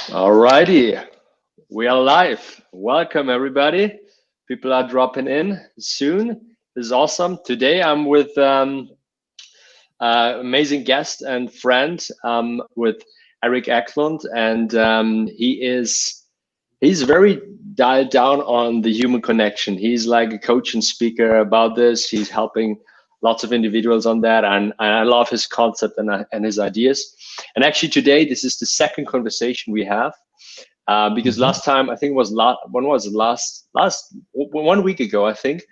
Alrighty, we are live. Welcome, everybody. People are dropping in soon. This is awesome. Today, I'm with amazing guest and friend with Erik Eklund, and he's very dialed down on the human connection. He's like a coach and speaker about this. He's helping lots of individuals on that, and I love his concept and his ideas. And actually, today this is the second conversation we have because Mhm. last time I think it was when was it last 1 week ago I think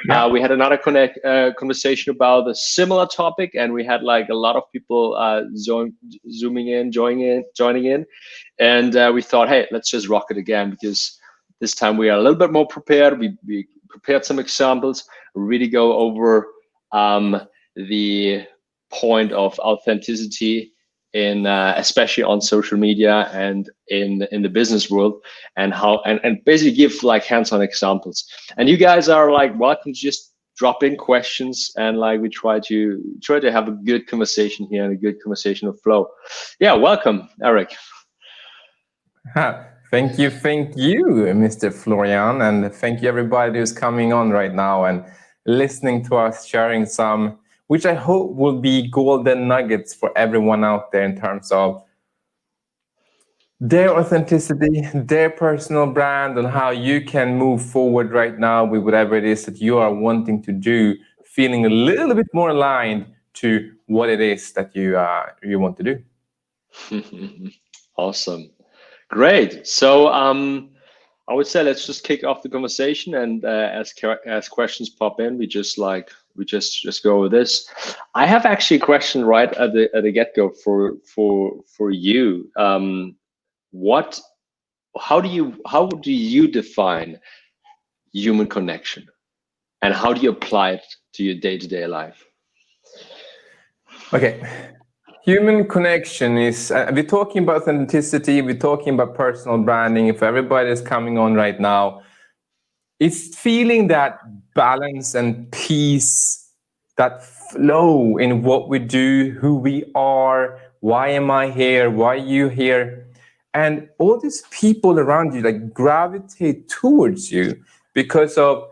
Yeah. we had another conversation about a similar topic, and we had like a lot of people zooming in, joining in, and we thought, hey, let's just rock it again because this time we are a little bit more prepared. We prepared some examples, really go over the point of authenticity in especially on social media and in the business world, and how and basically give like hands-on examples. And you guys are like welcome to just drop in questions, and like we try to have a good conversation here and a good conversational flow. Yeah, welcome, Erik. Thank you, Mr. Florian, and thank you everybody who's coming on right now and listening to us sharing some, which I hope will be golden nuggets for everyone out there in terms of their authenticity, their personal brand, and how you can move forward right now with whatever it is that you are wanting to do, feeling a little bit more aligned to what it is that you want to do. Awesome, great. So I would say let's just kick off the conversation, and as questions pop in, we just go with this. I have actually a question right at the get go for you. What how do you define human connection, and how do you apply it to your day-to-day life? Okay. Human connection is, we're talking about authenticity, we're talking about personal branding. If everybody is coming on right now, it's feeling that balance and peace, that flow in what we do, who we are, why am I here, why are you here? And all these people around you like gravitate towards you because of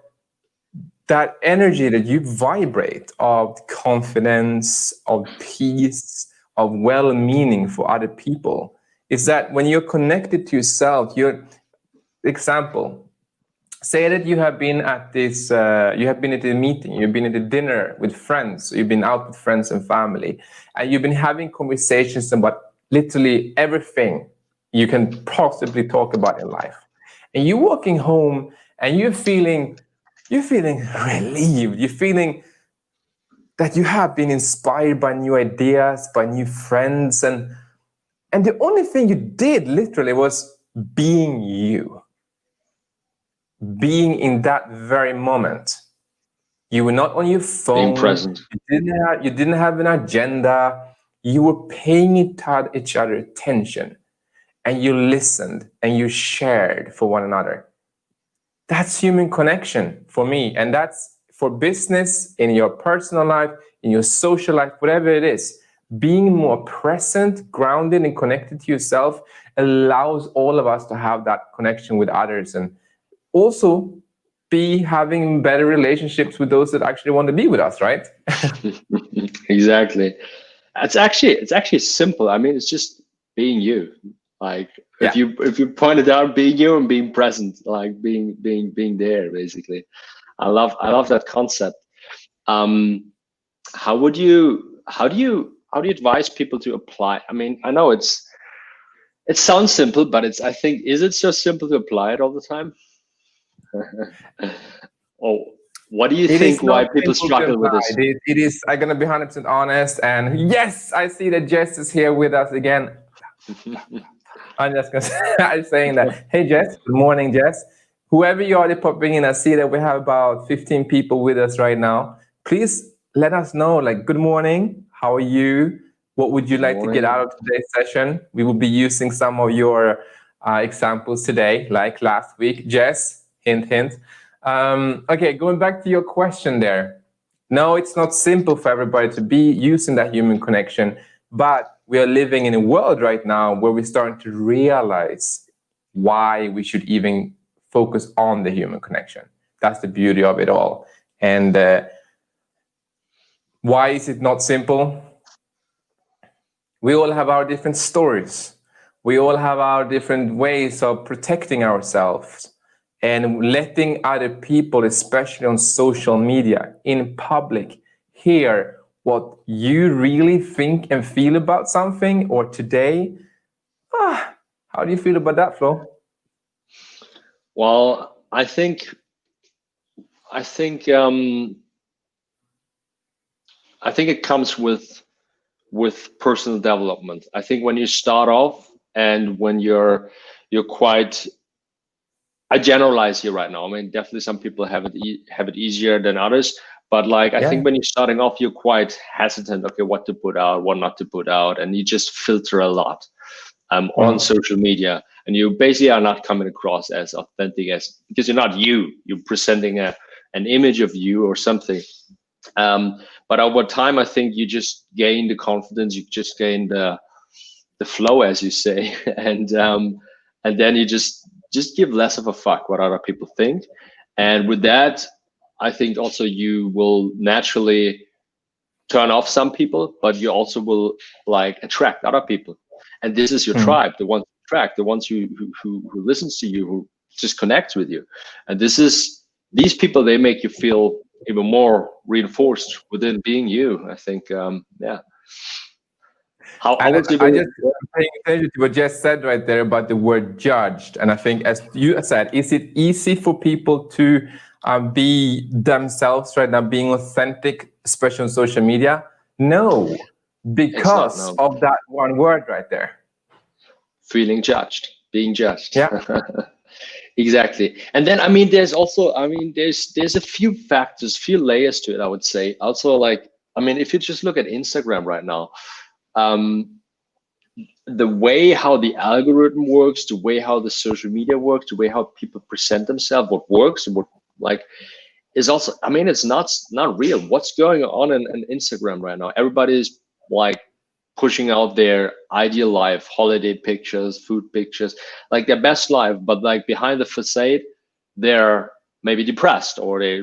that energy that you vibrate of confidence, of peace, of well-meaning for other people. Is that when you're connected to yourself, you're example, say that you have been at this you have been at a meeting, you've been at a dinner with friends, you've been out with friends and family, and you've been having conversations about literally everything you can possibly talk about in life, and you're walking home and you're feeling relieved, you're feeling that you have been inspired by new ideas, by new friends, and the only thing you did literally was being you, being in that very moment. You were not on your Being phone. present. You didn't have an agenda. You were paying each other attention, and you listened and you shared for one another. That's human connection for me, and that's for business, in your personal life, in your social life, whatever it is. Being more present, grounded, and connected to yourself allows all of us to have that connection with others, and also be having better relationships with those that actually want to be with us, right? Exactly. It's actually simple. I mean, it's just being you. Like if Yeah. you point it out, being you and being present, like being there, basically. I love that concept. Um, how do you advise people to apply? I mean, I know it sounds simple, but I think, is it so simple to apply it all the time? Or what do you It is think not why people simple to struggle with apply. this? It is, I'm going to be 100% honest. And yes, I see that Jess is here with us again. I'm just going to I'm saying that. Hey, Jess. Good morning, Jess. Whoever you are that popping in, I see that we have about 15 people with us right now. Please let us know, like, good morning. How are you? What would you Good like to get out morning. of today's session? We will be using some of your examples today, like last week. Jess, hint, hint. Okay, going back to your question there. No, it's not simple for everybody to be using that human connection, but we are living in a world right now where we're starting to realize why we should even focus on the human connection. That's the beauty of it all. And why is it not simple? We all have our different stories. We all have our different ways of protecting ourselves, and letting other people, especially on social media, in public, hear what you really think and feel about something or today. How do you feel about that, Flo? Well, I think um, I think it comes with personal development. I think when you start off and when you're quite, I generalize here right now. I mean, definitely some people have it easier than others, but like I Yeah. think when you're starting off, you're quite hesitant. Okay, what to put out, what not to put out, and you just filter a lot on Mm. social media, and you basically are not coming across as authentic as, because you're not you. You're presenting an image of you or something. But over time, I think you just gain the confidence, you just gain the flow, as you say, and then you just give less of a fuck what other people think. And with that, I think also you will naturally turn off some people, but you also will like attract other people. And this is your Mm. tribe, the ones you attract, the ones who listens to you, who just connects with you. And these people, they make you feel even more reinforced within being you. I think, yeah. How And was it I when just paying attention to what Jess said right there about the word judged. And I think, as you said, is it easy for people to be themselves right now, being authentic, especially on social media? No, it's not, because no, of that one word right there. feeling judged, being judged. Yeah. Exactly. And then I mean there's also, I mean there's a few factors, few layers to it, I would say. Also, like, I mean, if you just look at Instagram right now, um, the way how the algorithm works, the way how the social media works, the way how people present themselves, what works and what, like, is also, I mean, it's not real. What's going on in Instagram right now? Everybody's like pushing out their ideal life, holiday pictures, food pictures, like their best life, but like behind the facade, they're maybe depressed, or they,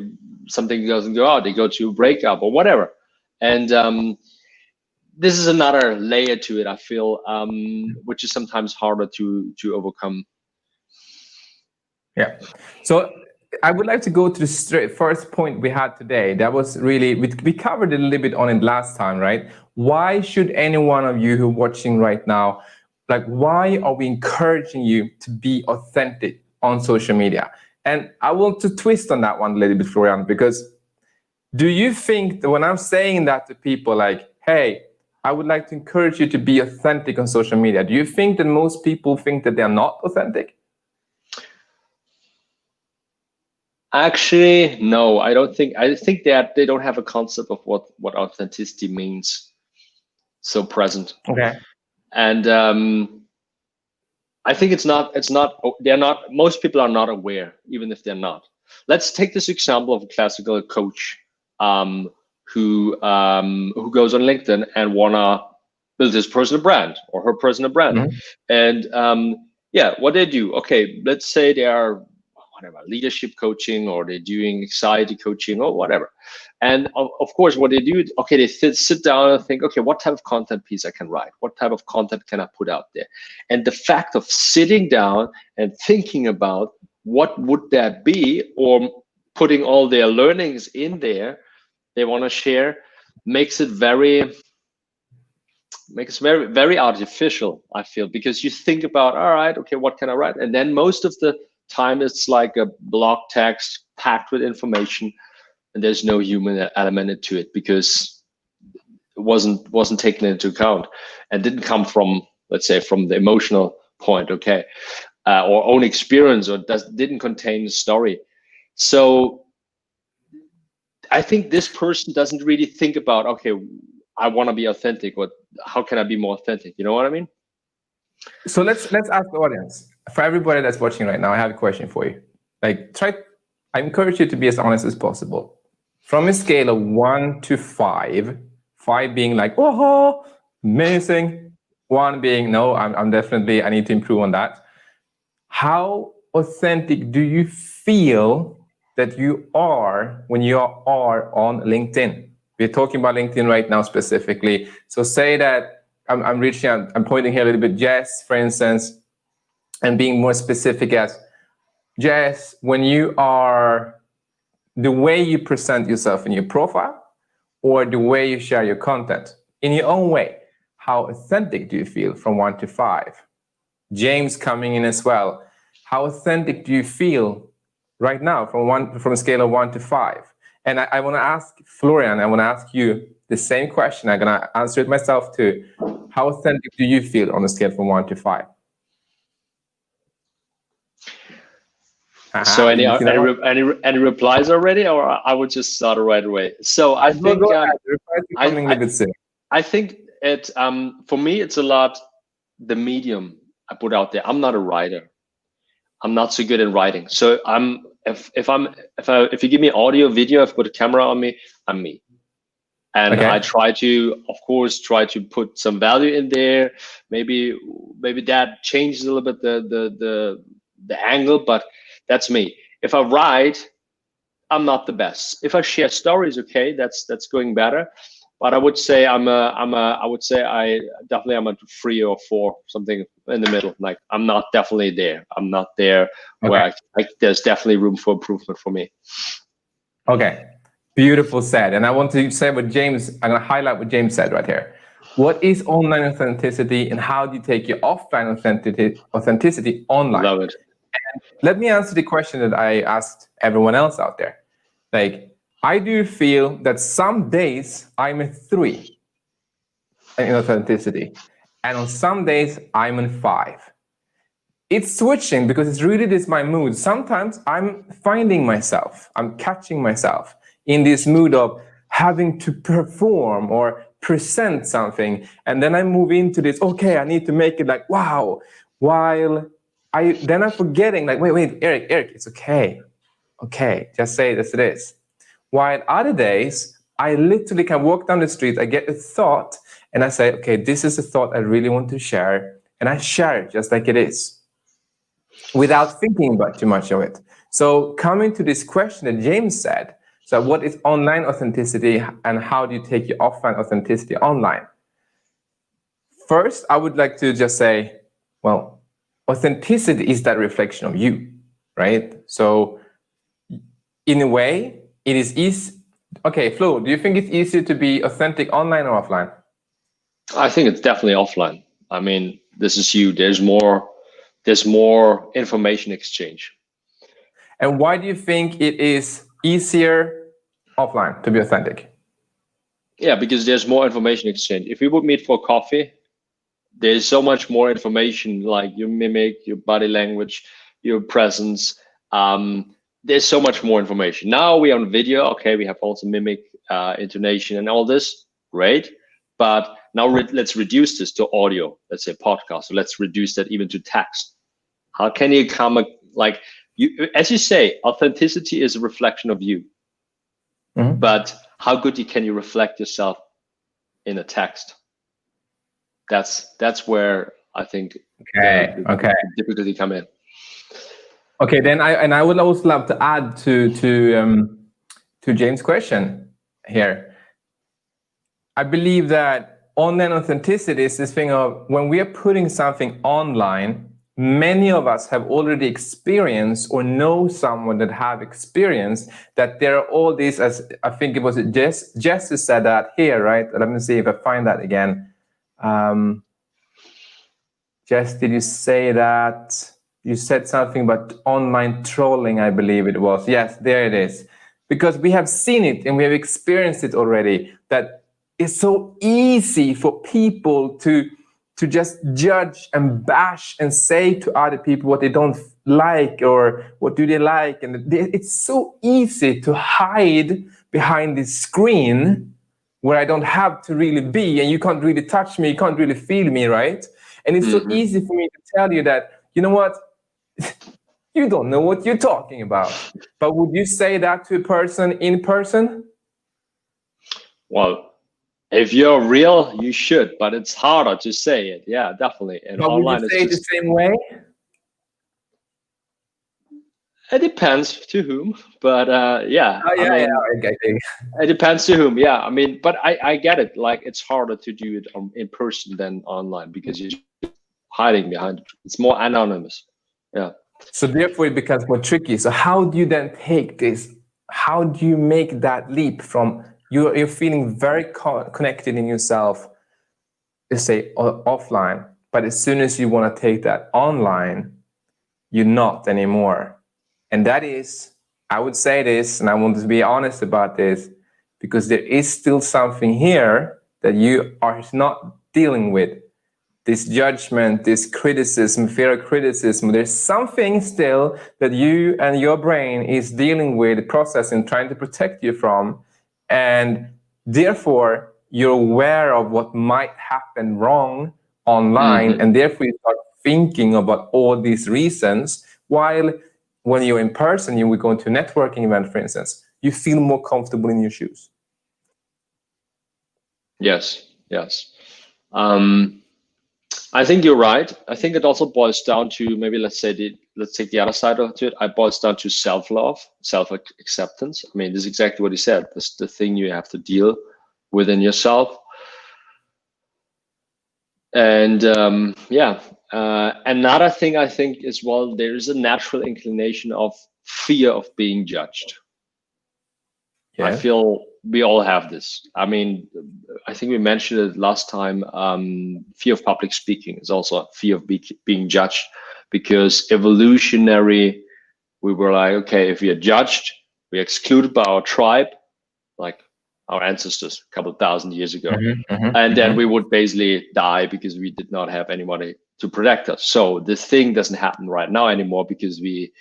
something doesn't go out, they go to a breakup or whatever. And this is another layer to it, I feel, which is sometimes harder to overcome. Yeah. So I would like to go to the first point we had today. That was really, we covered a little bit on it last time, right? Why should any one of you who are watching right now, like, why are we encouraging you to be authentic on social media? And I want to twist on that one a little bit, Florian, because do you think that when I'm saying that to people, like, hey, I would like to encourage you to be authentic on social media, do you think that most people think that they're not authentic? Actually, no, I don't think. I think that they don't have a concept of what authenticity means so present. Okay. And I think it's not they're not, most people are not aware, even if they're not. Let's take this example of a classical coach, um, who goes on LinkedIn and wanna build his personal brand or her personal brand. Mhm. And yeah, what they do, okay, let's say they are whatever, leadership coaching, or they're doing anxiety coaching or whatever. And of course, what they do, okay, they sit down and think, okay, what type of content piece I can write? What type of content can I put out there? And the fact of sitting down and thinking about what would that be, or putting all their learnings in there they want to share, makes it very artificial, I feel, because you think about, all right, okay, what can I write? And then most of the time it's like a block text packed with information, and there's no human element to it, because it wasn't taken into account and didn't come from, let's say, from the emotional point, okay, or own experience, or didn't contain the story. So I think this person doesn't really think about, okay, I want to be authentic. What? How can I be more authentic? You know what I mean? So let's ask the audience. For everybody that's watching right now, I have a question for you. Like, I encourage you to be as honest as possible. From a scale of 1 to 5, 5 being like, oh, amazing, One being, no, I'm definitely, I need to improve on that. How authentic do you feel that you are when you are on LinkedIn? We're talking about LinkedIn right now specifically. So say that I'm reaching out, I'm pointing here a little bit, Jess, for instance, and being more specific as Jess, when you are the way you present yourself in your profile or the way you share your content in your own way, how authentic do you feel from 1 to 5? James coming in as well. How authentic do you feel right now from a scale of 1 to 5? And I want to ask Florian, I want to ask you the same question. I'm going to answer it myself too. How authentic do you feel on a scale from 1 to 5? So any You replies already, or I would just start right away. So I go think ahead. The replies are coming a little bit soon. I think it for me it's a lot the medium I put out there. I'm not a writer. I'm not so good in writing. So if you give me audio, video, if you put a camera on me, I'm me. And I try to, of course, put some value in there. Maybe that changes a little bit the angle, but that's me. If I write, I'm not the best. If I share stories, okay, that's going better. But I would say I would say I definitely am a 3 or 4, something in the middle. Like I'm not definitely there. I'm not there where there's definitely room for improvement for me. Okay, beautiful said. And I want to say what James, I'm going to highlight what James said right here. What is online authenticity and how do you take your offline authenticity online? Love it. And let me answer the question that I asked everyone else out there. Like, I do feel that some days I'm a 3 in authenticity, and on some days I'm a 5. It's switching because it's really this my mood. Sometimes I'm finding myself, I'm catching myself in this mood of having to perform or present something. And then I move into this, okay, I need to make it like, wow. While I'm forgetting like, wait, Erik, it's okay. Okay, just say it as it is. While other days, I literally can walk down the street, I get a thought and I say, okay, this is a thought I really want to share. And I share it just like it is, without thinking about too much of it. So coming to this question that James said, so what is online authenticity and how do you take your offline authenticity online? First, I would like to just say, well, authenticity is that reflection of you, right? So in a way, it is easy. Okay, Flo, do you think it's easier to be authentic online or offline? I think it's definitely offline. I mean, this is you. There's more information exchange. And why do you think it is easier offline to be authentic? Yeah, because there's more information exchange. If we would meet for coffee, there's so much more information, like your mimic, your body language, your presence. There's so much more information. Now we are on video. Okay, we have also mimic, intonation, and all this. Great, but now let's reduce this to audio. Let's say podcast. So let's reduce that even to text. How can you come like you, as you say, authenticity is a reflection of you. Mm-hmm. But how good can you reflect yourself in a text? That's where I think the difficulty come in. Okay, then I would also love to add to James' question here. I believe that online authenticity is this thing of when we are putting something online, many of us have already experienced or know someone that have experienced that there are all these, as I think it was Jess said that here, right? Let me see if I find that again. Jess, did you say that? You said something about online trolling, I believe it was. Yes, there it is. Because we have seen it and we have experienced it already, that it's so easy for people to just judge and bash and say to other people what they don't like or what do they like. And it's so easy to hide behind this screen where I don't have to really be, and you can't really touch me, you can't really feel me, right? And it's so easy for me to tell you that, you know what, you don't know what you're talking about. But would you say that to a person in person? Well, If you're real, you should, but it's harder to say it. Yeah, definitely. And But would you online, it's say it the just, same way? it depends to whom. But yeah, Oh I yeah, mean, yeah. Okay. it depends to whom. Yeah, I mean, but I get it. Like, it's harder to do it in person than online because you're hiding behind it. It's more anonymous. Yeah. So therefore, it becomes more tricky. So how do you then take this? How do you make that leap from you're feeling very connected in yourself, let's say offline, but as soon as you want to take that online, you're not anymore. And that is, I would say this, and I want to be honest about this, because there is still something here that you are not dealing with. This judgment, this criticism, fear of criticism, there's something still that you and your brain is dealing with, processing, trying to protect you from. And therefore, you're aware of what might happen wrong online. And therefore, you start thinking about all these reasons. While when you're in person, you would go into a networking event, for instance, you feel more comfortable in your shoes. Yes. Yes. I think you're right. I think it also boils down to, maybe let's take the other side of it. It boils down to self-love, self-acceptance. I mean, this is exactly what he said. This is the thing you have to deal within yourself. And yeah, another thing I think as well, there is a natural inclination of fear of being judged. I Yeah. feel we all have this. I mean, I think we mentioned it last time. Fear of public speaking is also a fear of being judged, because evolutionary, we were like, okay, if we are judged, we're excluded by our tribe, like our ancestors a couple of thousand years ago. And then we would basically die because we did not have anybody to protect us. So this thing doesn't happen right now anymore, because we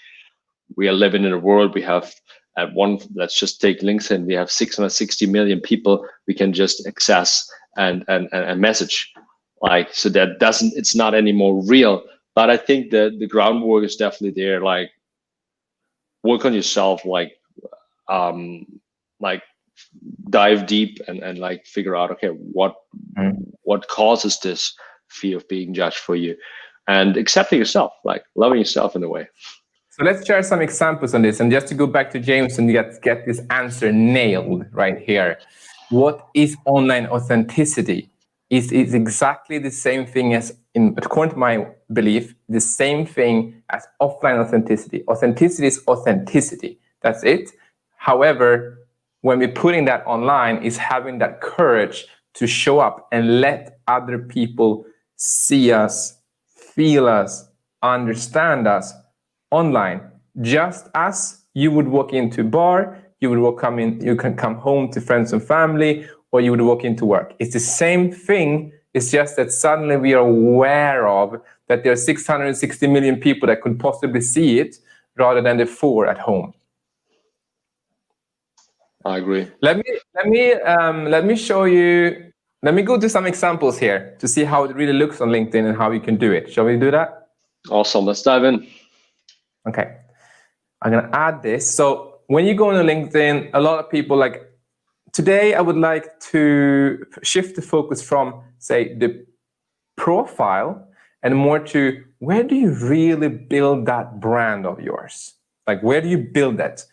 are living in a world, we have at one, let's just take LinkedIn, we have 660 million people we can just access and message, like, so that doesn't, it's not anymore real. But I think that the groundwork is definitely there, like work on yourself, like dive deep and like figure out, okay, what causes this fear of being judged for you, and accepting yourself, like loving yourself in a way. So let's share some examples on this. And just to go back to James and get this answer nailed right here. What is online authenticity? It's exactly the same thing as, according to my belief, the same thing as offline authenticity. Authenticity is authenticity. That's it. However, when we're putting that online, is having that courage to show up and let other people see us, feel us, understand us online, just as you would walk into a bar, you can come home to friends and family, or you would walk into work. It's the same thing. It's just that suddenly we are aware of that there are 660 million people that could possibly see it, rather than the 4 at home. I agree. Let me show you. Let me go to some examples here to see how it really looks on LinkedIn and how you can do it. Shall we do that? Awesome. Let's dive in. Okay. I'm going to add this. So when you go on LinkedIn, a lot of people like, today I would like to shift the focus from, say, the profile and more to where do you really build that brand of yours? Like, where do you build that?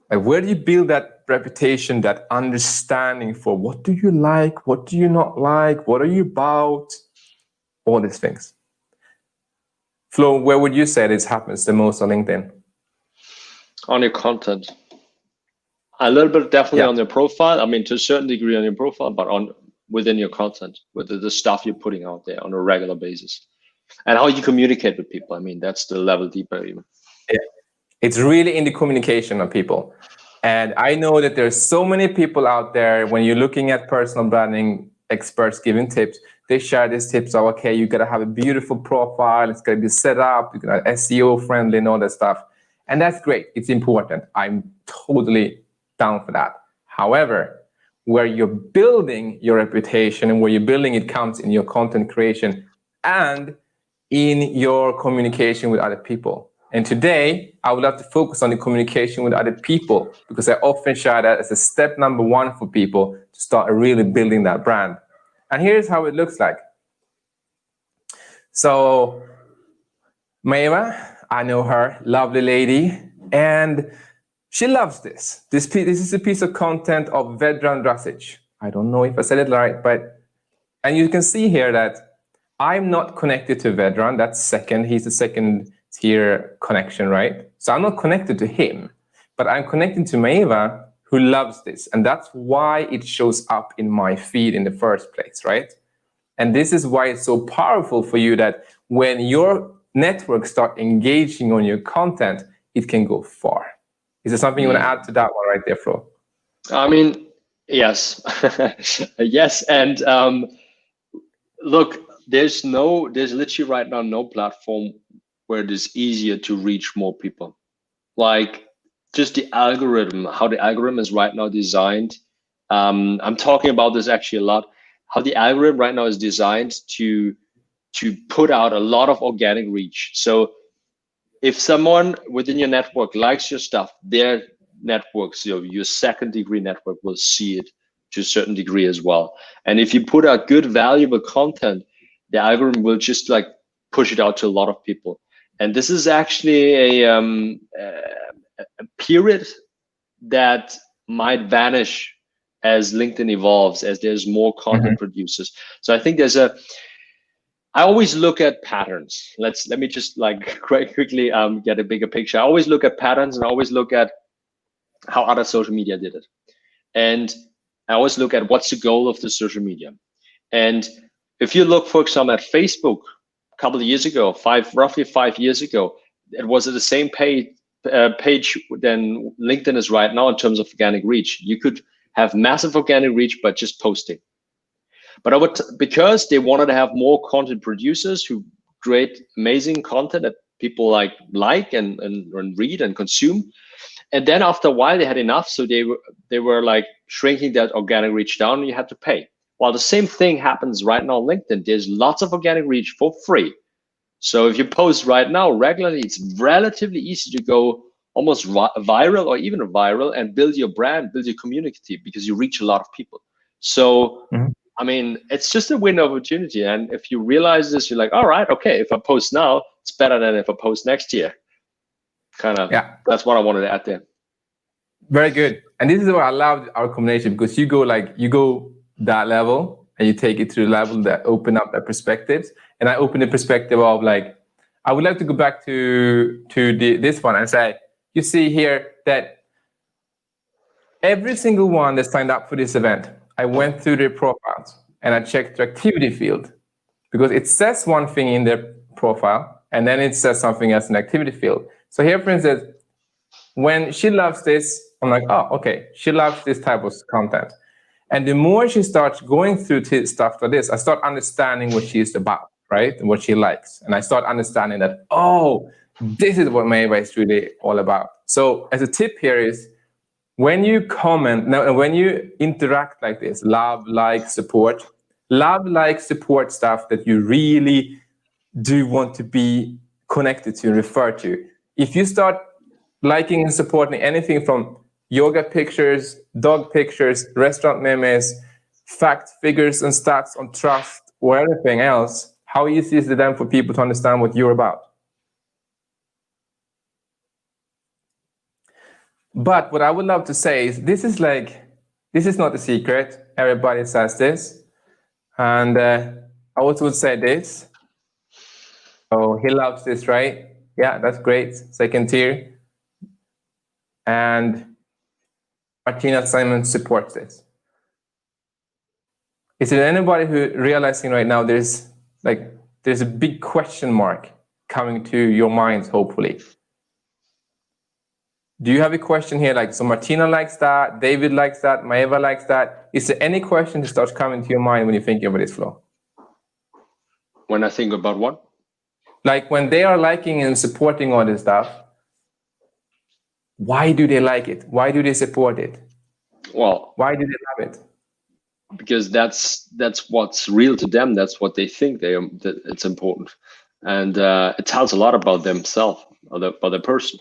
Like, where do you build that reputation, that understanding for what do you like, what do you not like, what are you about, all these things. Flo, where would you say this happens the most on LinkedIn? On your content. A little bit definitely on your profile. I mean, to a certain degree on your profile, but within your content, with the stuff you're putting out there on a regular basis, and how you communicate with people. I mean, that's the level deeper even. Yeah. It's really in the communication of people. And I know that there's so many people out there, when you're looking at personal branding experts giving tips, they share these tips of, okay, you got to have a beautiful profile, it's got to be set up, you got SEO friendly and all that stuff. And that's great. It's important. I'm totally down for that. However, where you're building your reputation and where you're building it comes in your content creation and in your communication with other people. And today, I would love to focus on the communication with other people, because I often share that as a step number one for people to start really building that brand. And here's how it looks like. So Maeva, I know her, lovely lady, and she loves this. This is a piece of content of Vedran Drasic. I don't know if I said it right, and you can see here that I'm not connected to Vedran. That's second. He's the second tier connection, right? So I'm not connected to him, but I'm connected to Maeva, who loves this. And that's why it shows up in my feed in the first place, right? And this is why it's so powerful for you, that when your network start engaging on your content, it can go far. Is there something you want to add to that one right there, Flo? I mean, yes. Yes. And look, there's literally right now no platform where it is easier to reach more people. Like, just the algorithm, how the algorithm is right now designed. I'm talking about this actually a lot. How the algorithm right now is designed to put out a lot of organic reach. So if someone within your network likes your stuff, their networks, your second degree network will see it to a certain degree as well. And if you put out good, valuable content, the algorithm will just like push it out to a lot of people. And this is actually a period that might vanish as LinkedIn evolves, as there's more content producers. So I think I always look at patterns. Let me just like quite quickly get a bigger picture. I always look at patterns, and I always look at how other social media did it. And I always look at what's the goal of the social media. And if you look, for example, at Facebook a couple of years ago, roughly 5 years ago, it was at the same page than LinkedIn is right now in terms of organic reach. You could have massive organic reach by just posting. But because they wanted to have more content producers who create amazing content that people like and read and consume. And then after a while they had enough, so they were like shrinking that organic reach down, and you had to pay. While the same thing happens right now on LinkedIn, there's lots of organic reach for free. So if you post right now regularly, it's relatively easy to go almost viral or even viral and build your brand, build your community, because you reach a lot of people. So I mean, it's just a window opportunity. And if you realize this, you're like, all right, okay, if I post now, it's better than if I post next year. Kind of, yeah. That's what I wanted to add there. Very good. And this is why I love our combination, because you go that level and you take it to the level that open up that perspectives. And I open the perspective of like, I would like to go back to this one and say, you see here that every single one that signed up for this event, I went through their profiles and I checked the activity field, because it says one thing in their profile and then it says something as an activity field. So here, for instance, when she loves this, I'm like, oh, okay, she loves this type of content. And the more she starts going through stuff like this, I start understanding what she's about, right? And what she likes. And I start understanding that, oh, this is what Maeva is really all about. So as a tip here is, when you comment, now when you interact like this, love, like, support stuff that you really do want to be connected to and refer to. If you start liking and supporting anything from yoga pictures, dog pictures, restaurant memes, facts, figures, and stats on trust, or anything else, how easy is it then for people to understand what you're about? But what I would love to say is, this is not a secret. Everybody says this. And I also would say this. Oh, he loves this, right? Yeah, that's great. Second tier. And Martina Simon supports this. Is there anybody who realizing right now there's a big question mark coming to your minds, hopefully? Do you have a question here? Like, so Martina likes that, David likes that, Maeva likes that. Is there any question that starts coming to your mind when you think about this, Flo? When I think about what? Like when they are liking and supporting all this stuff, why do they like it? Why do they support it? Well, why do they love it? Because that's what's real to them. That's what they think it's important. and it tells a lot about themselves, about the person.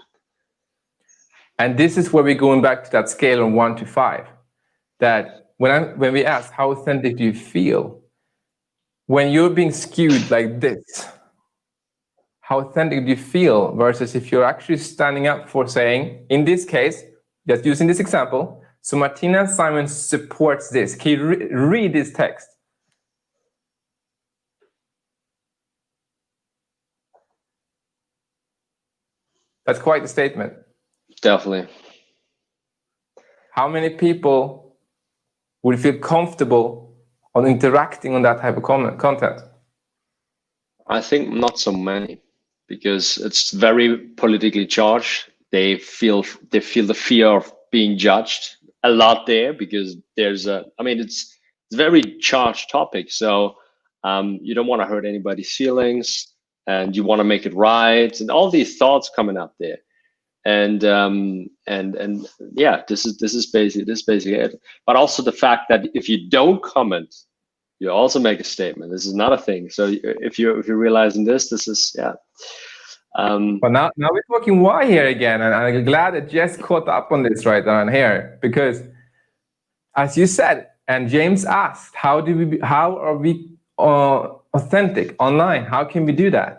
And this is where we're going back to that scale of 1 to 5. That when we ask how authentic do you feel, when you're being skewed like this, how authentic do you feel versus if you're actually standing up for saying, in this case, just using this example, so Martina Simon supports this. Can you read this text? That's quite a statement. Definitely. How many people would feel comfortable on interacting on that type of content? I think not so many, because it's very politically charged. They feel the fear of being judged a lot there, because there's it's a very charged topic. So you don't want to hurt anybody's feelings, and you want to make it right, and all these thoughts coming up there. And yeah, this is basically it. But also the fact that if you don't comment, you also make a statement. This is not a thing. So if you're realizing this is, yeah. But now we're talking why here again, and I'm glad that Jess caught up on this right on here, because as you said, and James asked, how are we authentic online? How can we do that?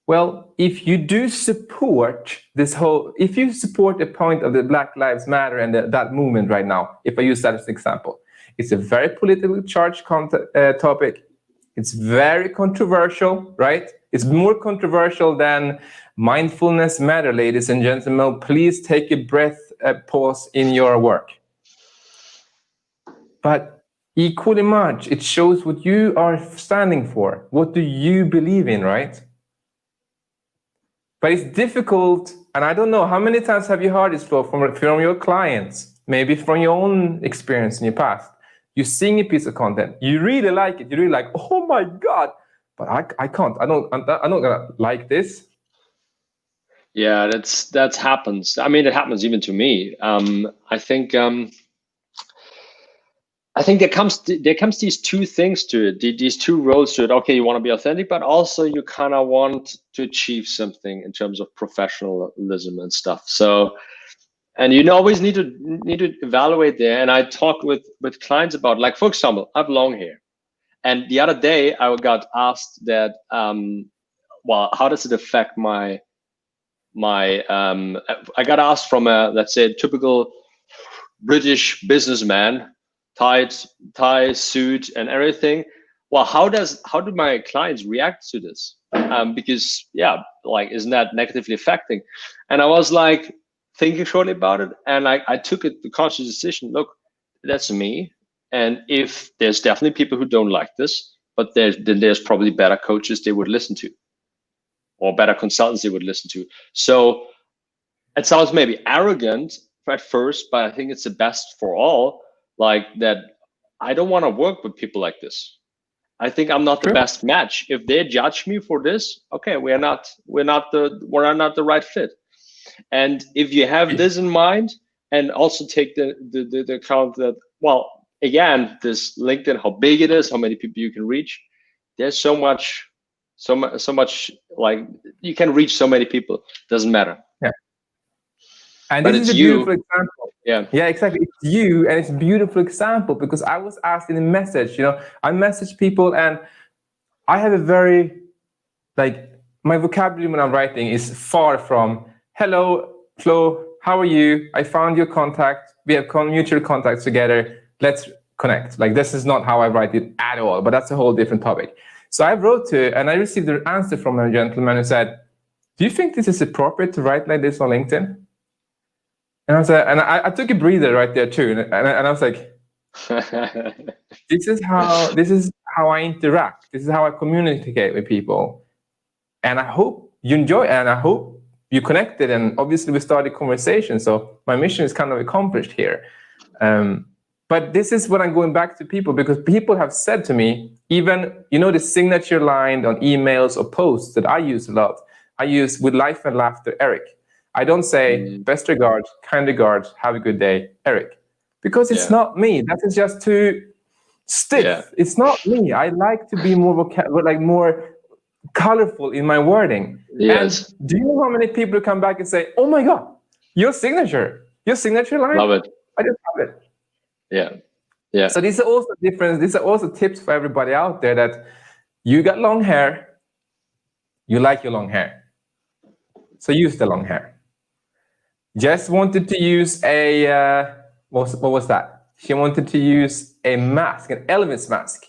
Well, if you do support if you support the point of the Black Lives Matter and that movement right now, if I use that as an example, it's a very politically charged topic. It's very controversial, right? It's more controversial than mindfulness matter, ladies and gentlemen. Please take a breath, pause in your work. But equally much, it shows what you are standing for. What do you believe in, right? But it's difficult, and I don't know, how many times have you heard this from your clients, maybe from your own experience in your past? You're seeing a piece of content, you really like it, you're really like, oh my God, but I can't, I'm not gonna like this. Yeah, that happens. I mean, it happens even to me. I think there comes these two things to it, these two roads to it. Okay, you want to be authentic, but also you kind of want to achieve something in terms of professionalism and stuff. So, and you always need to evaluate there. And I talk with clients about, like, for example, I have long hair, and the other day I got asked that, well, how does it affect my I got asked from a, let's say, typical British businessman, tie, suit, and everything. Well, how do my clients react to this? Because yeah, like, isn't that negatively affecting? And I was like thinking shortly about it, and I took the conscious decision. Look, that's me, and if there's definitely people who don't like this, but there's probably better coaches they would listen to, or better consultants they would listen to. So it sounds maybe arrogant at first, but I think it's the best for all. Like that, I don't want to work with people like this. I think I'm not the best match. If they judge me for this, okay, we're not the right fit. And if you have this in mind, and also take the account that, well, again, this LinkedIn, how big it is, how many people you can reach, there's so much, like, you can reach so many people. Doesn't matter. Yeah. And but this is a beautiful example. Yeah, exactly. It's you, and it's a beautiful example, because I was asked in a message, I message people, and I have a very, like, my vocabulary when I'm writing is far from, hello, Flo, how are you? I found your contact. We have mutual contacts together. Let's connect. Like, this is not how I write it at all, but that's a whole different topic. So I wrote to, and I received an answer from a gentleman who said, do you think this is appropriate to write like this on LinkedIn? And I was like, and I took a breather right there too, and I was like, this is how I interact. This is how I communicate with people, and I hope you enjoy it, and I hope you connected, and obviously we started conversation. So my mission is kind of accomplished here. But this is what I'm going back to people, because people have said to me, even the signature line on emails or posts that I use a lot. I use, with life and laughter, Erik. I don't say best regards, kind regards, have a good day, Erik, because it's not me. That is just too stiff. Yeah. It's not me. I like to be more more colorful in my wording. Yes. And do you know how many people come back and say, oh my God, your signature line, Love it. I just love it. Yeah. Yeah. So these are also different. These are also tips for everybody out there that you got long hair, you like your long hair, so use the long hair. Jess wanted to use a what was that? She wanted to use a mask, an Elvis mask.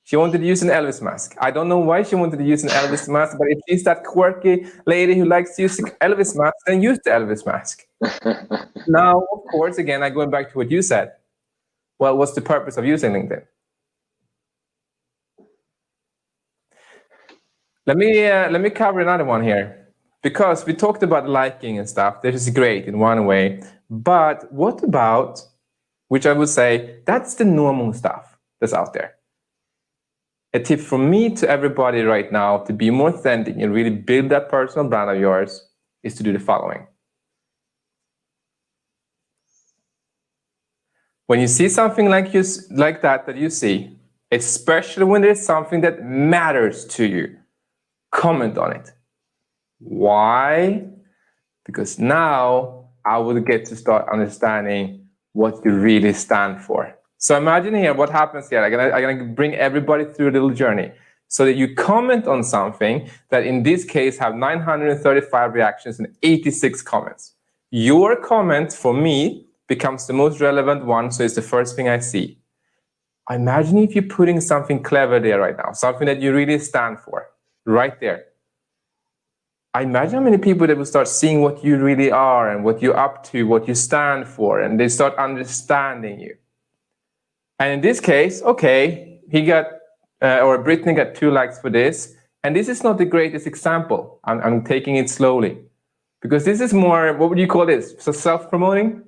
She wanted to use an Elvis mask. I don't know why she wanted to use an Elvis mask, but if she's that quirky lady who likes to use the Elvis mask, then use the Elvis mask. Now, of course, again, I'm going back to what you said. Well, what's the purpose of using LinkedIn? Let me cover another one here, because we talked about liking and stuff. This is great in one way, but what about, which I would say, that's the normal stuff that's out there. A tip from me to everybody right now to be more authentic and really build that personal brand of yours is to do the following. When you see something like that you see, especially when there's something that matters to you, comment on it. Why? Because now I will get to start understanding what you really stand for. So imagine here what happens here. I'm gonna bring everybody through a little journey so that you comment on something that in this case have 935 reactions and 86 comments. Your comment for me becomes the most relevant one, so it's the first thing I see. Imagine if you're putting something clever there right now, something that you really stand for, right there. I imagine how many people that will start seeing what you really are and what you're up to, what you stand for, and they start understanding you. And in this case, okay, he got, or Brittany got 2 likes for this. And this is not the greatest example. I'm taking it slowly. Because this is more, what would you call this? So self-promoting?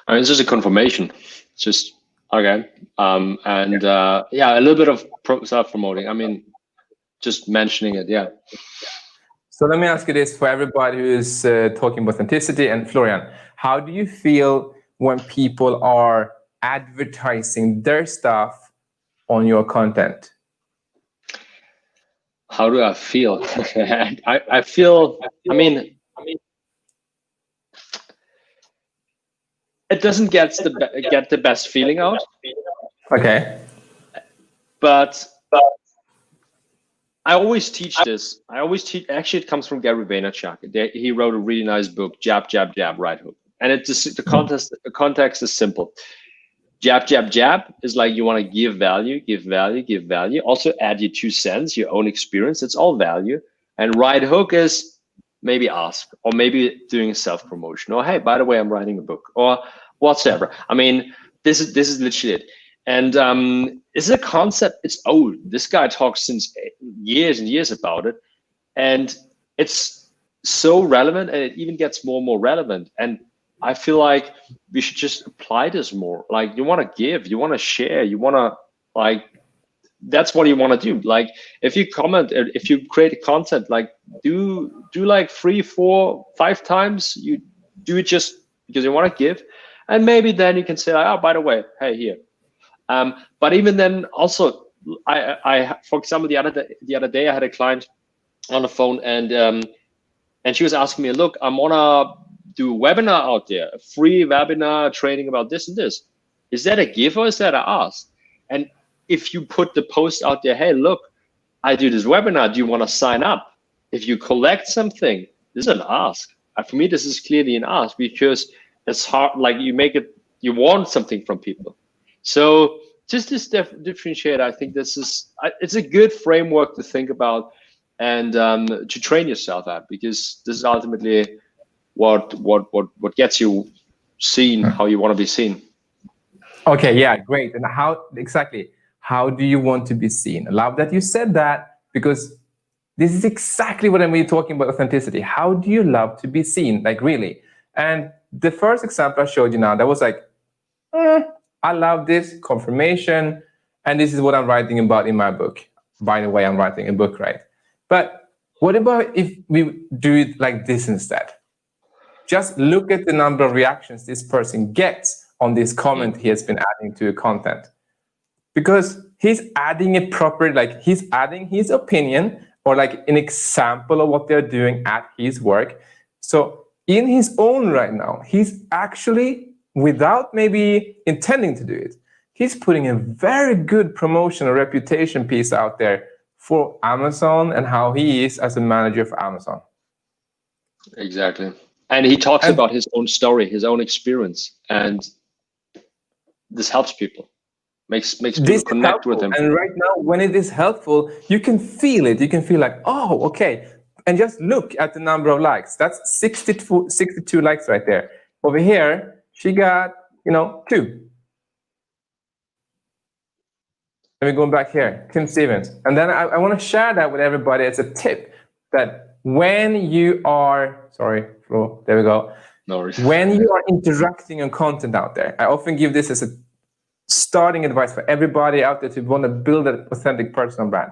I mean, it's just a confirmation. It's just, okay. Yeah, a little bit of self-promoting. I mean, just mentioning it, yeah. So let me ask you this for everybody who is talking about authenticity. And Florian, how do you feel when people are advertising their stuff on your content? How do I feel? I feel, I mean, it doesn't get the best feeling out. Okay. But I always teach this. Actually, it comes from Gary Vaynerchuk. He wrote a really nice book, Jab, Jab, Jab, Right Hook. And it's just, the context is simple. Jab, jab, jab is like you want to give value, give value, give value. Also add your 2 cents, your own experience. It's all value. And right hook is maybe ask, or maybe doing self-promotion, or hey, by the way, I'm writing a book, or whatsoever. I mean, this is literally it. And it's a concept. It's old. This guy talks since years and years about it, and it's so relevant, and it even gets more and more relevant. And I feel like we should just apply this more. Like, you want to give, you want to share, you want to, like, that's what you want to do. Like, if you comment, if you create content, like do like 3, 4, 5 times. You do it just because you want to give, and maybe then you can say, oh, by the way, hey, here. But even then, also, I for example, the other day I had a client on the phone, and she was asking me, look, I'm gonna do a webinar out there, a free webinar training about this and this. Is that a give or is that an ask? And if you put the post out there, hey, look, I do this webinar, do you want to sign up? If you collect something, this is an ask. For me, this is clearly an ask, because it's hard, like you want something from people. So just this differentiate, I think it's a good framework to think about and to train yourself at, because this is ultimately what gets you seen, how you want to be seen. Okay, yeah, great. And how do you want to be seen? I love that you said that, because this is exactly what I'm really talking about, authenticity. How do you love to be seen? Like, really? And the first example I showed you now, that was like, I love this confirmation, and this is what I'm writing about in my book. By the way, I'm writing a book, right? But what about if we do it like this instead? Just look at the number of reactions this person gets on this comment he has been adding to the content. Because he's adding a proper, like he's adding his opinion or like an example of what they're doing at his work. So in his own right now, he's actually, without maybe intending to do it, he's putting a very good promotional reputation piece out there for Amazon and how he is as a manager for Amazon. Exactly. And he talks And about his own story, his own experience, and this helps people, makes people this is connect with helpful. him. And right now, when it is helpful, you can feel it. You can feel like, oh, okay. And just look at the number of likes. That's 62 likes right there. Over here, she got, 2. Let me go back here, Tim Stevens. And then I want to share that with everybody as a tip that when you are, sorry, Flo, there we go. No worries. When you are interacting on content out there, I often give this as a starting advice for everybody out there to want to build an authentic personal brand.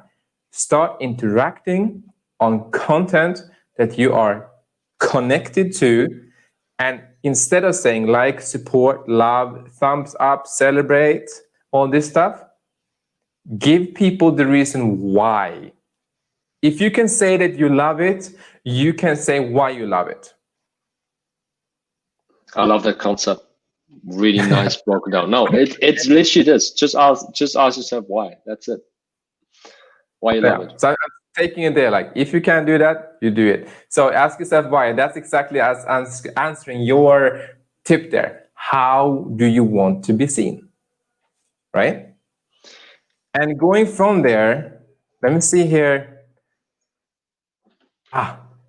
Start interacting on content that you are connected to. And instead of saying like, support, love, thumbs up, celebrate, all this stuff, give people the reason why. If you can say that you love it, you can say why you love it. I love that concept. Really nice broken down. No, it's literally this. Just ask yourself why. That's it. Why you love it. So I'm taking it there. Like, if you can do that, you do it. So ask yourself why. That's exactly as answering your tip there. How do you want to be seen? Right? And going from there, let me see here.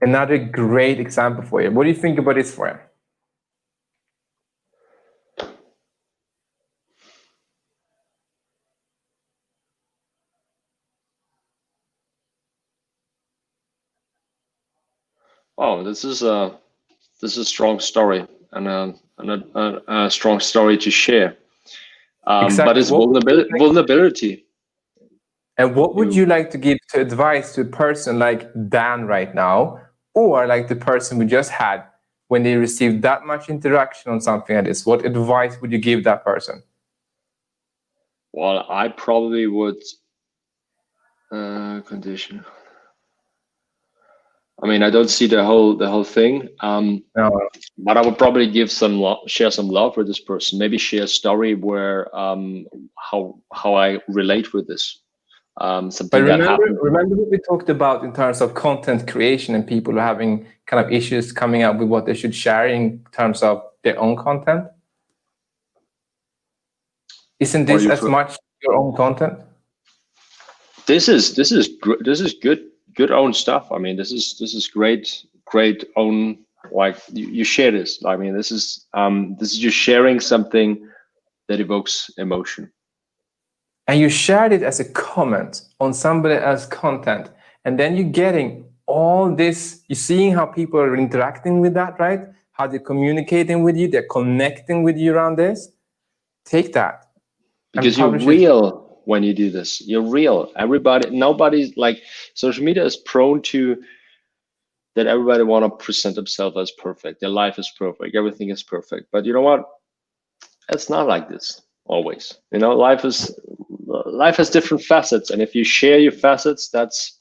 Another great example for you. What do you think about this for you? Oh, this is a strong story and a strong story to share. Exactly. But it's vulnerability. And what would you like to give to advice to a person like Dan right now, or like the person we just had when they received that much interaction on something like this? What advice would you give that person? Well, I probably would condition. I mean, I don't see the whole thing. No. But I would probably give share some love with this person. Maybe share a story where how I relate with this. Something But that happened. remember what we talked about in terms of content creation and people having kind of issues coming up with what they should share in terms of their own content? Isn't this as much your own content? This is good own stuff. I mean, this is great own, like you share this. I mean, this is you sharing something that evokes emotion. And you shared it as a comment on somebody else's content, and then you're getting all this, you're seeing how people are interacting with that, right? How they're communicating with you, they're connecting with you around this. Take that. Because you're real when you do this. You're real. Nobody's like, social media is prone to that everybody want to present themselves as perfect. Their life is perfect. Everything is perfect. But you know what? It's not like this always. Life has different facets, and if you share your facets, that's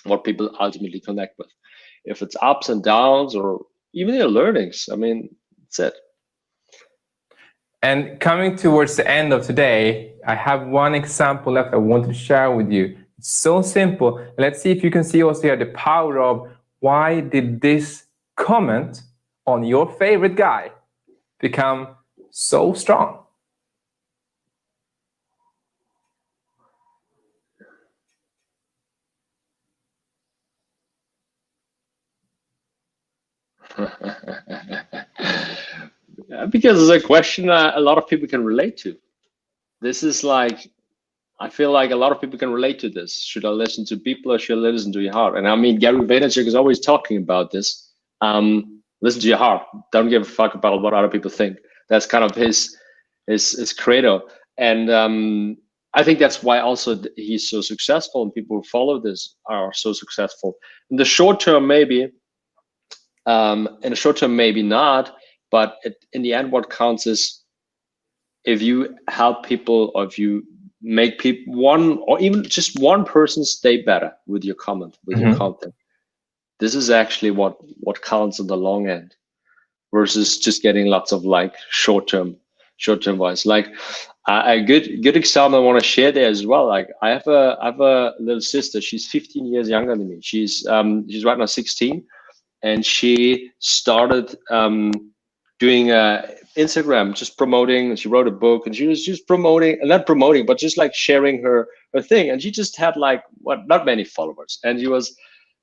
what people ultimately connect with. If it's ups and downs or even your learnings, I mean, that's it. And coming towards the end of today, I have one example left I want to share with you. It's so simple. Let's see if you can see also here the power of why did this comment on your favorite guy become so strong? Because it's a question a lot of people can relate to. This is like, I feel like a lot of people can relate to this. Should I listen to people or should I listen to your heart? And I mean, Gary Vaynerchuk is always talking about this. Listen to your heart. Don't give a fuck about what other people think. That's kind of his credo. And I think that's why also he's so successful, and people who follow this are so successful. In the short term, maybe. In the short term, maybe not. But in the end, what counts is if you help people, or if you make people one or even just one person stay better with your comment, with your Mhm. content. This is actually what counts in the long end versus just getting lots of like short term wise. Like a good example I want to share there as well. Like I have a little sister. She's 15 years younger than me. She's right now 16, and she started doing Instagram, just promoting. She wrote a book, and she was just promoting, not promoting, but just like sharing her thing. And she just had like what, not many followers, and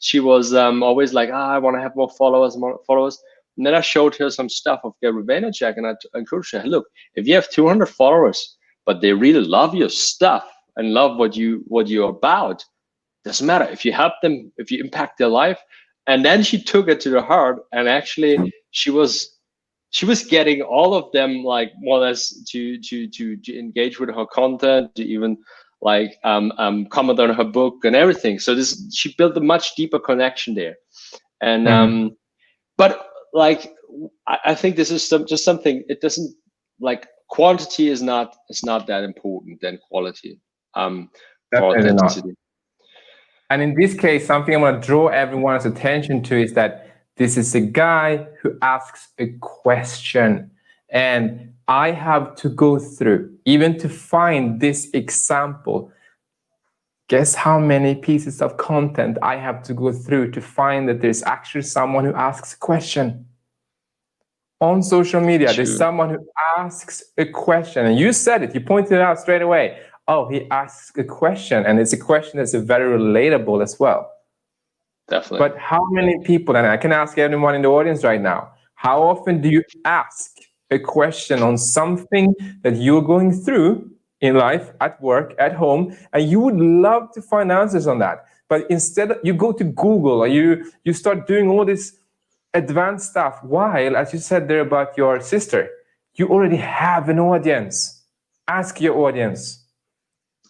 she was always like, I want to have more followers, more followers. And then I showed her some stuff of Gary Vaynerchuk, and I encouraged her, look, if you have 200 followers, but they really love your stuff and love what you're about, doesn't matter if you help them, if you impact their life. And then she took it to the heart, and actually she was getting all of them like more or less to engage with her content, to even like comment on her book and everything. So this, she built a much deeper connection there. And Mhm. but like I think this is just something, it doesn't, like quantity is not that important than quality, for Definitely not. authenticity. And in this case, something I want to draw everyone's attention to is that this is a guy who asks a question. And I have to go through, even to find this example. Guess how many pieces of content I have to go through to find that there's actually someone who asks a question? On social media, there's True. someone who asks a question, and you said it, you pointed it out straight away. Oh, he asks a question, and it's a question that's very relatable as well. Definitely. But how many people, and I can ask everyone in the audience right now, how often do you ask a question on something that you're going through in life, at work, at home, and you would love to find answers on that? But instead, you go to Google, or you start doing all this advanced stuff, while, as you said there about your sister, you already have an audience. Ask your audience.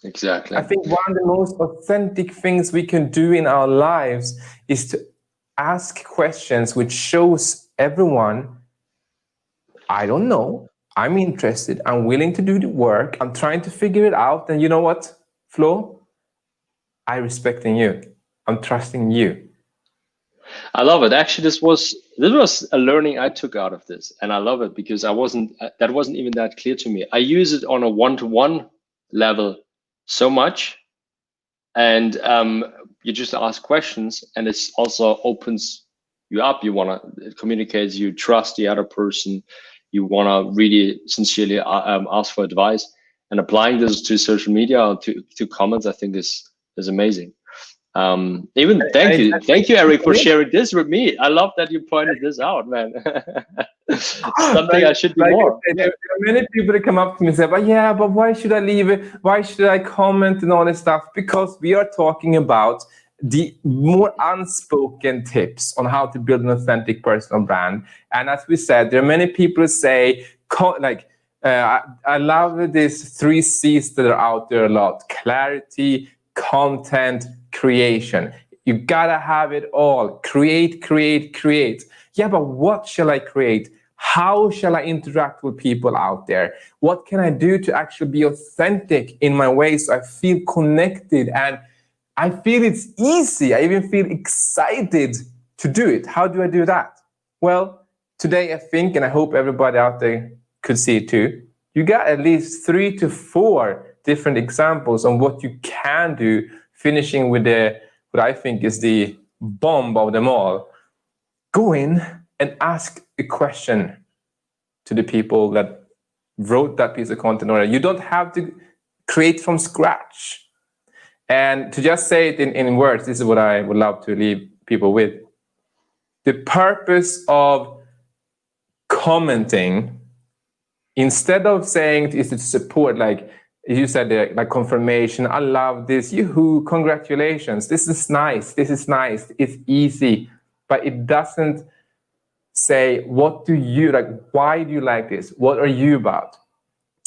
I Exactly. think one of the most authentic things we can do in our lives is to ask questions which shows everyone, I don't know, I'm interested, I'm willing to do the work, I'm trying to figure it out, and you know what, Flo? I respecting you. I'm trusting you. I love it. Actually, this was a learning I took out of this, and I love it because that wasn't even that clear to me. I use it on a one-to-one level so much, and you just ask questions, and it's also opens you up. It communicates, you trust the other person, you want to really sincerely ask for advice, and applying this to social media or to comments, I think is amazing. Even And thank you, Erik, for sharing this with me. I love that you pointed this out, man. Something I should do like I more. said, there are many people that come up to me and say, but yeah, but why should I leave it? Why should I comment and all this stuff? Because we are talking about the more unspoken tips on how to build an authentic personal brand. And as we said, there are many people who say, I love these 3 C's that are out there a lot: clarity, content, creation. You gotta have it all. Create, create, create. Yeah, but what shall I create? How shall I interact with people out there? What can I do to actually be authentic in my way so I feel connected and I feel it's easy? I even feel excited to do it. How do I do that? Well, today I think, and I hope everybody out there could see it too, you got at least 3 to 4 different examples on what you can do, finishing with what I think is the bomb of them all. Go in and ask a question to the people that wrote that piece of content already. You don't have to create from scratch. And to just say it in words, this is what I would love to leave people with. The purpose of commenting, instead of saying is to support, like you said, like confirmation, I love this, yoo-hoo, congratulations, this is nice, it's easy, but it doesn't say, what do you like? Why do you like this? What are you about?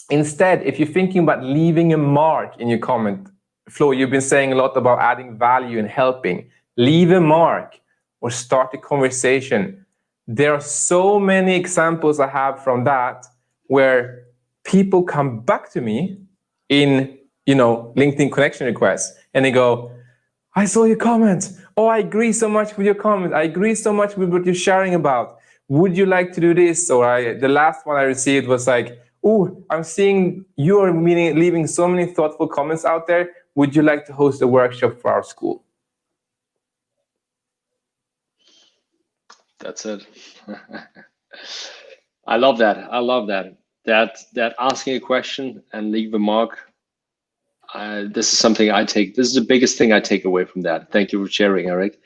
Instead, if you're thinking about leaving a mark in your comment, Flo, you've been saying a lot about adding value and helping. Leave a mark or start a conversation. There are so many examples I have from that where people come back to me in LinkedIn connection requests, and they go, I saw your comment. Oh, I agree so much with your comment. I agree so much with what you're sharing about. Would you like to do this? Or the last one I received was like, oh, I'm seeing you're leaving so many thoughtful comments out there. Would you like to host a workshop for our school? That's it. I love that. I love that. That asking a question and leave a mark. This is something I take. This is the biggest thing I take away from that. Thank you for sharing, Erik.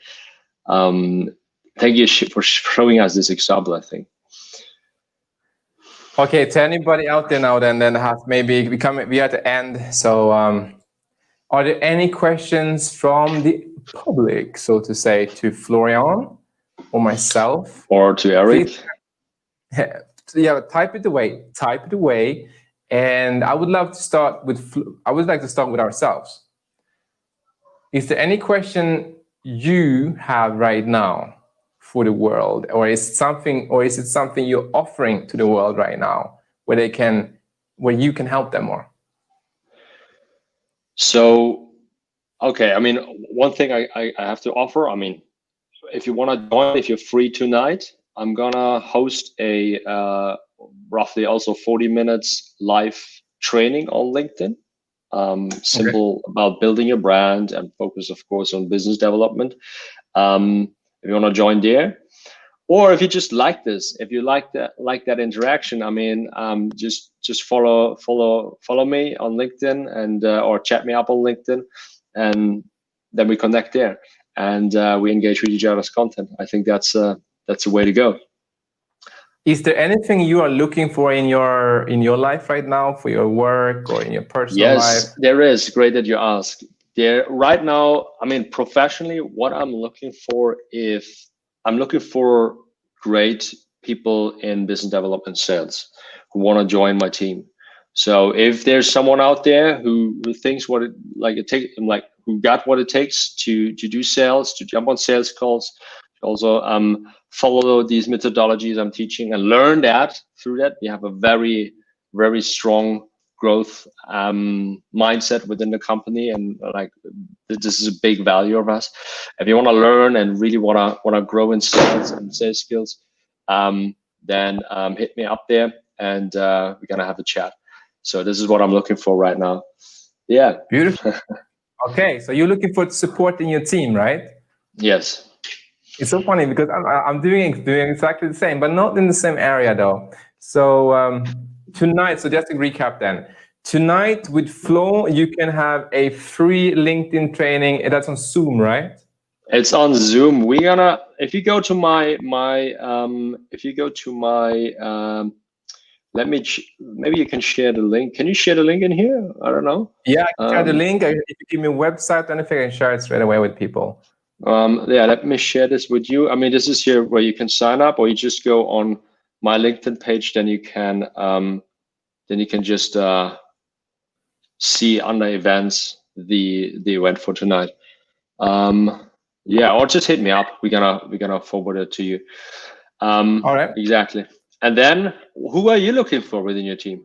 Thank you for showing us this example, I think. Okay, to anybody out there now, then has maybe we are at the end. So, are there any questions from the public, so to say, to Florian or myself, or to Erik? Yeah, type it away. And I would like to start with ourselves. Is there any question you have right now for the world, or is it something you're offering to the world right now where you can help them more? So, okay, I mean, one thing I have to offer, I mean, if you want to join, if you're free tonight, I'm gonna host a roughly also 40 minutes live training on LinkedIn. Simple about building your brand and focus, of course, on business development. If you want to join there, or if you just like this, if you like that interaction, I mean, just follow me on LinkedIn and or chat me up on LinkedIn, and then we connect there and we engage with each other's content. I think that's the way to go. Is there anything you are looking for in your life right now, for your work or in your personal life? Yes, there is. Great that you ask. There right now, I mean, professionally, what I'm looking for great people in business development sales who want to join my team. So if there's someone out there who thinks who got what it takes to do sales, to jump on sales calls, also follow these methodologies I'm teaching and learn that through that, we have a very, very strong growth mindset within the company, and like this is a big value of us. If you want to learn and really want to grow in sales and sales skills, then hit me up there and we're gonna have a chat. So this is what I'm looking for right now. Yeah. Beautiful. Okay, so you're looking for support in your team, right? Yes. It's so funny because I'm doing exactly the same, but not in the same area though. So tonight, so just to recap then, tonight with Flo, you can have a free LinkedIn training, and that's on Zoom, right? It's on Zoom. We're gonna, if you go to my maybe you can share the link. Can you share the link in here? I don't know. Yeah, I can share the link. If you give me a website, anything, I can share it straight away with people. Yeah, let me share this with you. I mean, this is here where you can sign up, or you just go on my LinkedIn page. Then you can just see under events the event for tonight. Yeah, or just hit me up. We're gonna forward it to you. All right. Exactly. And then, who are you looking for within your team?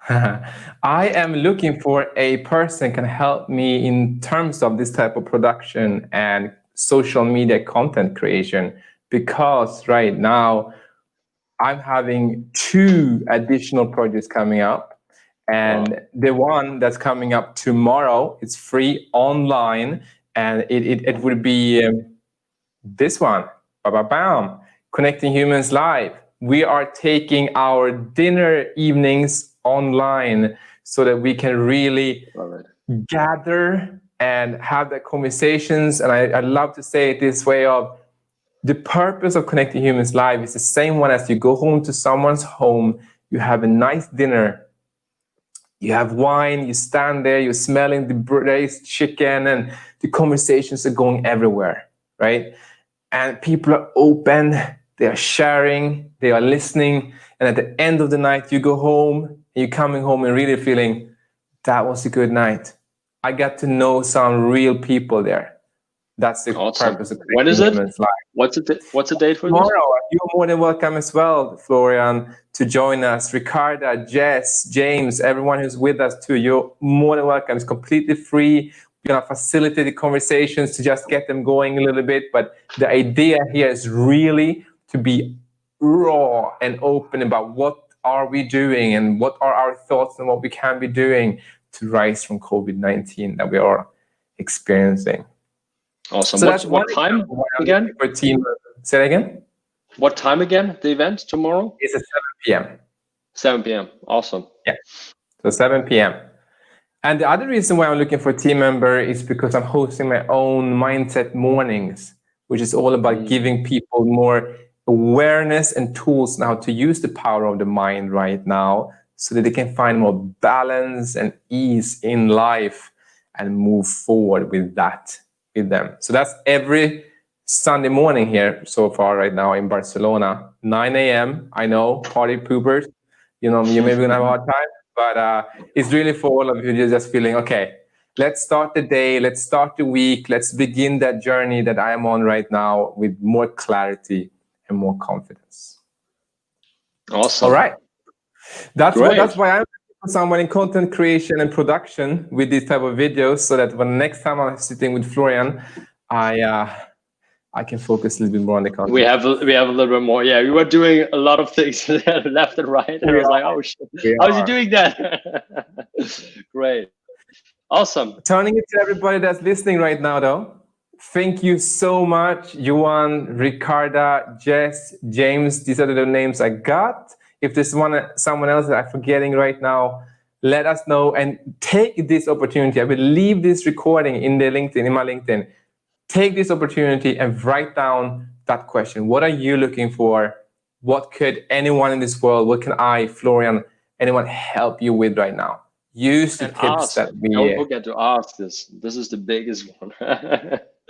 I am looking for a person can help me in terms of this type of production and social media content creation, because right now I'm having 2 additional projects coming up, and the one that's coming up tomorrow, it's free online, and it would be this one, bam, Connecting Humans Live. We are taking our dinner evenings online so that we can really gather and have the conversations. And I love to say it this way of the purpose of Connecting Humans Live is the same one as you go home to someone's home, you have a nice dinner, you have wine, you stand there, you're smelling the braised chicken, and the conversations are going everywhere, right? And people are open, they are sharing, they are listening. And at the end of the night, you go home, and you're coming home and really feeling, that was a good night. I got to know some real people there. That's the Awesome. purpose of When is connecting it? humans live. What's the date for this? Tomorrow, you're more than welcome as well, Florian, to join us. Ricarda, Jess, James, everyone who's with us too, you're more than welcome. It's completely free. We're going to facilitate the conversations to just get them going a little bit. But the idea here is really to be raw and open about what are we doing and what are our thoughts and what we can be doing to rise from COVID-19 that we are experiencing. Awesome. So that's what time again? For team. Say that again. What time again? The event tomorrow? It's at 7 p.m. 7 p.m. Awesome. Yeah. So 7 p.m. And the other reason why I'm looking for a team member is because I'm hosting my own mindset mornings, which is all about giving people more awareness and tools now to use the power of the mind right now so that they can find more balance and ease in life and move forward with that with them. So that's every Sunday morning here so far right now in Barcelona, 9 a.m. I know, party poopers, you know, you maybe gonna have a hard time, but it's really for all of you who are just feeling, okay, let's start the day, let's start the week, let's begin that journey that I am on right now with more clarity and more confidence. Awesome. All right. That's why I'm looking for someone in content creation and production with these type of videos, so that when next time I'm sitting with Florian, I can focus a little bit more on the content. We have a little bit more. Yeah, we were doing a lot of things left and right, and I was like, oh shit, how's he doing that? Great. Awesome. Turning it to everybody that's listening right now, though. Thank you so much, Johan, Ricarda, Jess, James. These are the names I got. If there's someone else that I'm forgetting right now, let us know and take this opportunity. I will leave this recording in my LinkedIn. Take this opportunity and write down that question. What are you looking for? What could anyone in this world, what can I, Florian, anyone help you with right now? Use the tips that we... Don't forget to ask this. This is the biggest one.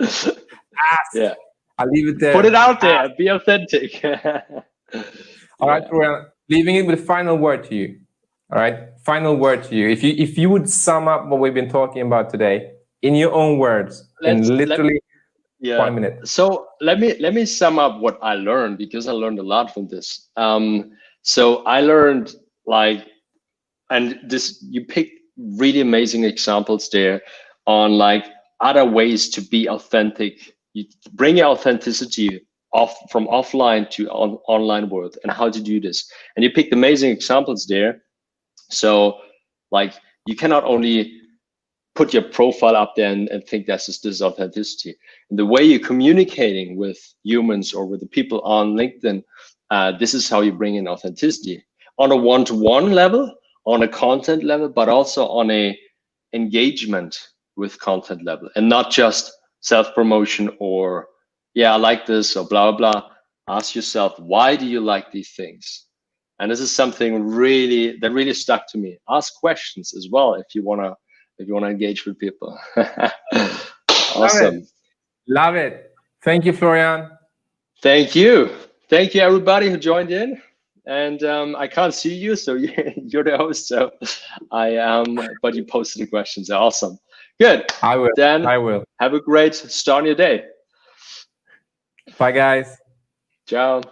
Ask. Yeah. I'll leave it there. Put it out there. Be authentic. All right, Florian, leaving it with a final word to you. All right, final word to you. If you would sum up what we've been talking about today in your own words, in literally 1 minute. So let me sum up what I learned, because I learned a lot from this. So I learned, like, and this, you picked really amazing examples there on like other ways to be authentic. You bring your authenticity from offline to online world, and how to do this. And you picked amazing examples there. So like, you cannot only put your profile up there and think this is authenticity. And the way you're communicating with humans or with the people on LinkedIn, this is how you bring in authenticity on a one-to-one level, on a content level, but also on a engagement with content level, and not just self-promotion or, yeah, I like this, or blah, blah. Ask yourself, why do you like these things? And this is something that really stuck to me. Ask questions as well if you wanna engage with people. Awesome. Love it. Thank you, Florian. Thank you. Thank you, everybody who joined in. And I can't see you, so you're the host. So I am, but you posted the questions. Awesome. Good. I will. Then I will. Have a great start on your day. Bye, guys. Ciao.